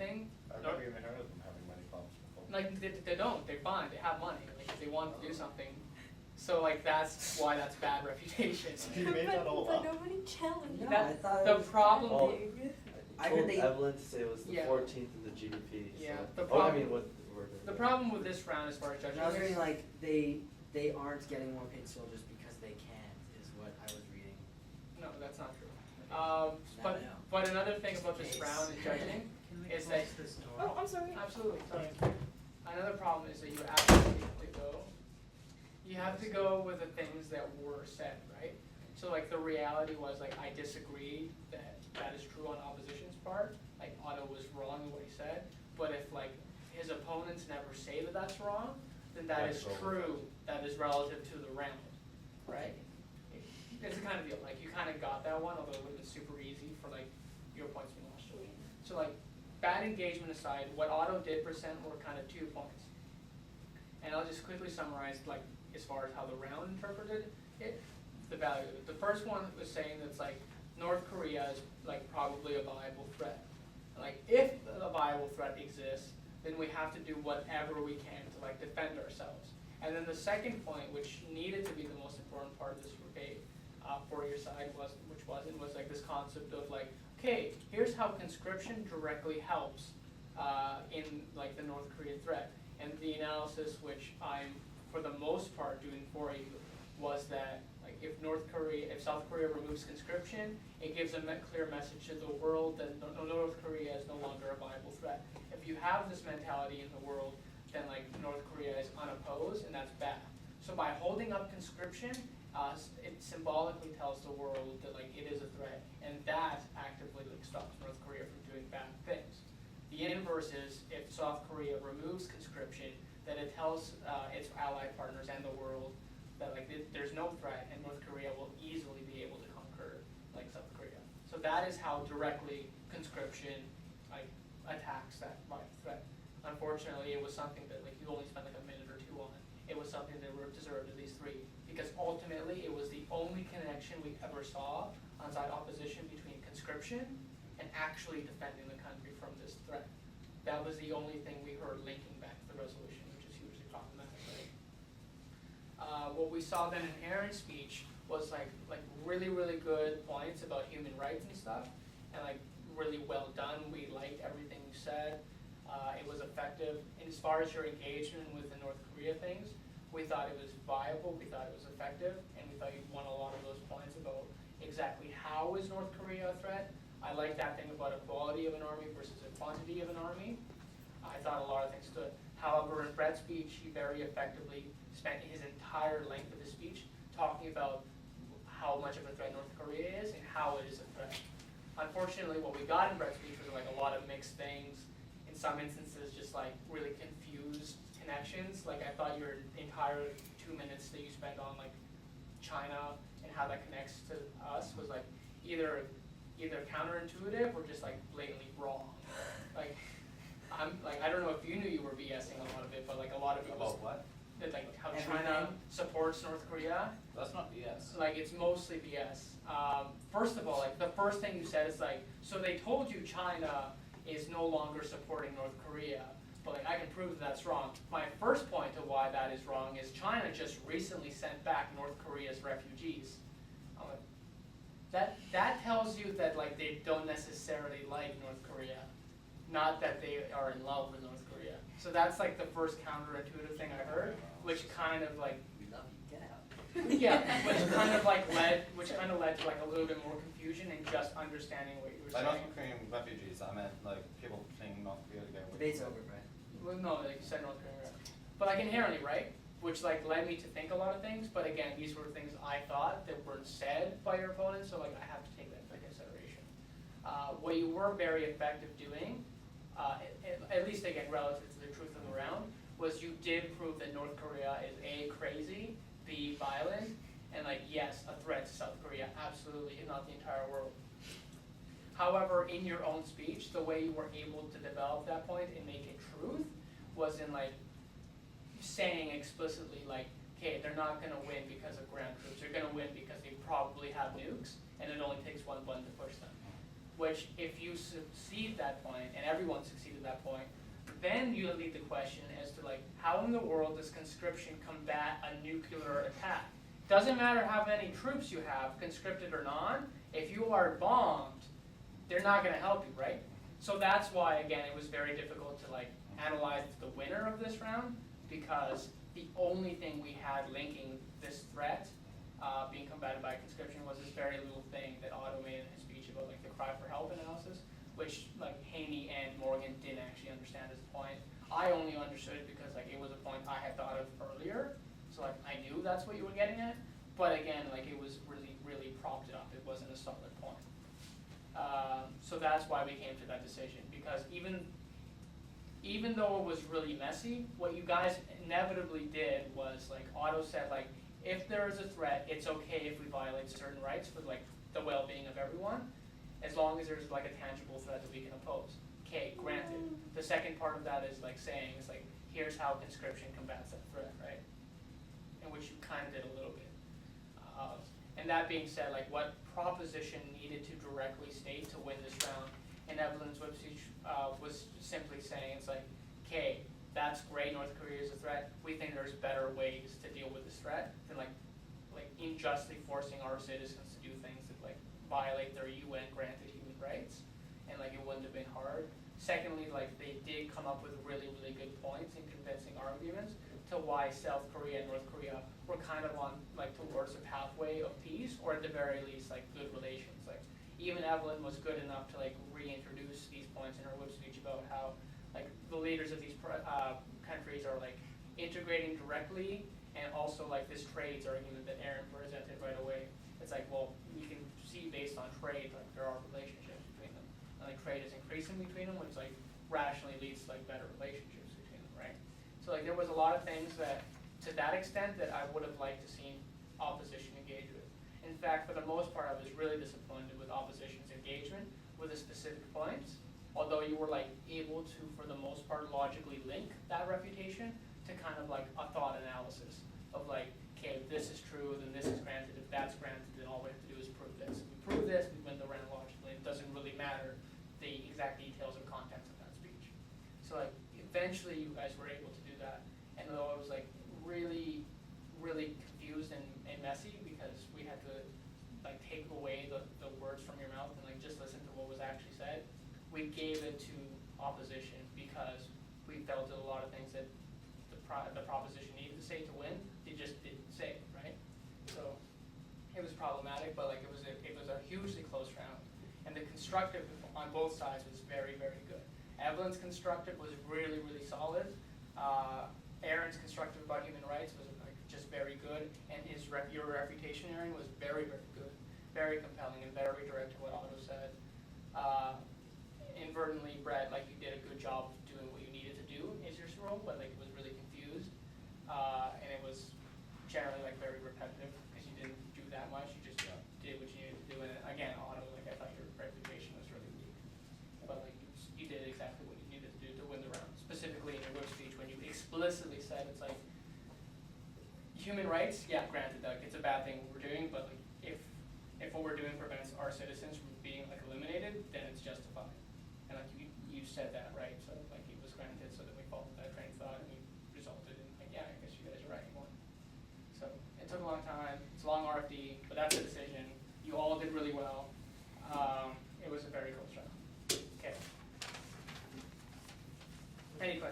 thing. I've never even heard of them having money problems before. Like they don't. They're fine. They have money. Like if they want to do something. So like that's why that's bad reputation. You made that all but up. nobody challenged No, That- I thought the it was problem- Oh, big. I told heard they. Evelyn to say it was the Yeah. 14th in the GDP. Yeah, So. the Oh, I problem- mean, what we're doing. The problem with this round as far as judging I was is- reading like they aren't getting more paid soldiers because they can is what I was reading. No, that's not true. Now I know. But another thing about this Case. round in judging Can we is close that this door? Oh, I'm sorry. absolutely. Sorry. Another problem is that you actually have to go. You have to go with the things that were said, right? So like the reality was like I disagree that that is true on opposition's part. Like Otto was wrong in what he said. But if like his opponents never say that that's wrong, then that is true. That is relative to the round, right? It's a kind of deal. Like you kind of got that one, although it would have been super easy for like your points being lost. So like bad engagement aside, what Otto did present were kind of 2 points. And I'll just quickly summarize like as far as how the round interpreted it, the value of it. The first one was saying that's like North Korea is like probably a viable threat. Like if a viable threat exists, then we have to do whatever we can to like defend ourselves. And then the second point, which needed to be the most important part of this debate for your side was like this concept of like, okay, here's how conscription directly helps in like the North Korean threat. And the analysis, which I'm for the most part doing for you, was that like if South Korea removes conscription, it gives a clear message to the world that North Korea is no longer a viable threat. If you have this mentality in the world, then like North Korea is unopposed, and that's bad. So by holding up conscription, it symbolically tells the world that like it is a threat, and that actively like stops North Korea from doing bad things. The inverse is if South Korea removes conscription, then it tells its ally partners and the world that like there's no threat, and North Korea will easily be able to conquer like South Korea. So that is how directly conscription like attacks that threat. Unfortunately, it was something that like you only spent like a minute or two on. It was something that deserved at least 3, because ultimately it was the only connection we ever saw on side opposition between conscription and actually defending the country from this threat. That was the only thing we heard linking back to the resolution, which is hugely problematic, right? What we saw then in Aaron's speech was like really, really good points about human rights and stuff, and like really well done. We liked everything you said. It was effective. And as far as your engagement with the North Korea things, we thought it was viable, we thought it was effective, and we thought you won a lot of those points about exactly how is North Korea a threat. I like that thing about a quality of an army versus a quantity of an army. I thought a lot of things stood. However, in Brett's speech, he very effectively spent his entire length of his speech talking about how much of a threat North Korea is and how it is a threat. Unfortunately, what we got in Brett's speech was like a lot of mixed things. In some instances, just like really confused connections. Like I thought your entire 2 minutes that you spent on like China and how that connects to us was like either counterintuitive or just like blatantly wrong. Like I don't know if you knew you were BSing a lot of it, but like a lot of it was About what? that like how Everything? China supports North Korea. That's not BS. Like it's mostly BS. First of all, like the first thing you said is like, so they told you China is no longer supporting North Korea, but like I can prove that that's wrong. My first point of why that is wrong is China just recently sent back North Korea's refugees. I'm like, that tells you that like they don't necessarily like North Korea, not that they are in love with North Korea. So that's like the first counterintuitive thing I heard, which kind of like We love you. Get out. yeah, which kind of led to like a little bit more confusion and just understanding what you were By saying. North Korean refugees, I meant like people fleeing North Korea to go. Debate's over, Brett. Well, no, like you said North Korea, but like inherently right, which like led me to think a lot of things. But again, these were things I thought that weren't said by your opponent, so like I have to take that into consideration. What you were very effective doing, at least again relative to the truth of the round, was you did prove that North Korea is A, crazy, B, violent, and like yes, a threat to South Korea, absolutely, and not the entire world. However, in your own speech, the way you were able to develop that point and make it truth was in like saying explicitly like, okay, they're not going to win because of ground troops. They're going to win because they probably have nukes, and it only takes one button to push them. which if you succeed that point, and everyone succeeded that point, then you lead the question as to like, how in the world does conscription combat a nuclear attack? Doesn't matter how many troops you have, conscripted or non, if you are bombed, they're not gonna help you, right? So that's why, again, it was very difficult to like analyze the winner of this round, because the only thing we had linking this threat being combated by conscription was this very little thing that Otto made in his speech about like the cry for help analysis, which like Haney and Morgan didn't actually understand as a point. I only understood it because like it was a point I had thought of earlier, so like I knew that's what you were getting at. But again, like it was really, really propped up. It wasn't a solid point. So that's why we came to that decision, because even though it was really messy, what you guys inevitably did was like Otto said like, if there is a threat, it's okay if we violate certain rights for like the well-being of everyone, as long as there's like a tangible threat that we can oppose. Okay, granted. The second part of that is like saying, it's like, here's how conscription combats that threat, right? In which you kind of did a little bit. And that being said, like what proposition needed to directly state to win this round in Evelyn's whip speech was simply saying, it's like, okay, that's great, North Korea is a threat. We think there's better ways to deal with this threat than like unjustly forcing our citizens to do things that like violate their UN granted human rights, and like it wouldn't have been hard. Secondly, like they did come up with really, really good points and convincing arguments to why South Korea and North Korea were kind of on like towards a pathway of peace, or at the very least like good relations. Like even Evelyn was good enough to like reintroduce these points in her whip speech about how like the leaders of these countries are like integrating directly, and also like this trades argument that Aaron presented right away. It's like, well, you can see based on trade, like there are relationships between them, and like trade is increasing between them, which like rationally leads to like better relationships between them, right? So like there was a lot of things that, to that extent, that I would have liked to see opposition engage with. In fact, for the most part, I was really disappointed with opposition's engagement with the specific points, although you were like able to, for the most part, logically link that refutation to kind of like a thought analysis of like, okay, if this is true, then this is granted. If that's granted, then all we have to do is prove this. If we prove this, we win the round logically. It doesn't really matter the exact details or contents of that speech. So like, eventually you guys were able to do that. And though I was like really, really confused and messy, because we had to like take away the words from your mouth and like just listen to what was actually said, we gave it to opposition because we felt that a lot of things that the proposition needed to say to win, they just didn't say, right? So it was problematic, but like it was a hugely close round, and the constructive on both sides was very, very good. Evelyn's constructive was really, really solid. Aaron's constructive about human rights was like just very good, and your refutation, Aaron, was very, very good, very compelling, and very direct to what Otto said. Inadvertently, Brett, like you did a good job of doing what you needed to do is your role, but like it was really confused, and it was generally like very repetitive because you didn't do that much. You just did what you needed to do, and again, Otto, like I thought your reputation was really weak, but like you did exactly what you needed to do to win the round. Specifically in your whip speech, when you explicitly said it's like human rights, yeah, granted, like it's a bad thing what we're doing, but like if what we're doing prevents our citizens from being like eliminated, then it's justified. And like you said that, right? So like it was granted, so that we followed that train of thought, and we resulted in like, yeah, I guess you guys are right, you won. So it took a long time. It's a long RFD, but that's the decision. You all did really well. It was a very close round. Okay. Any questions?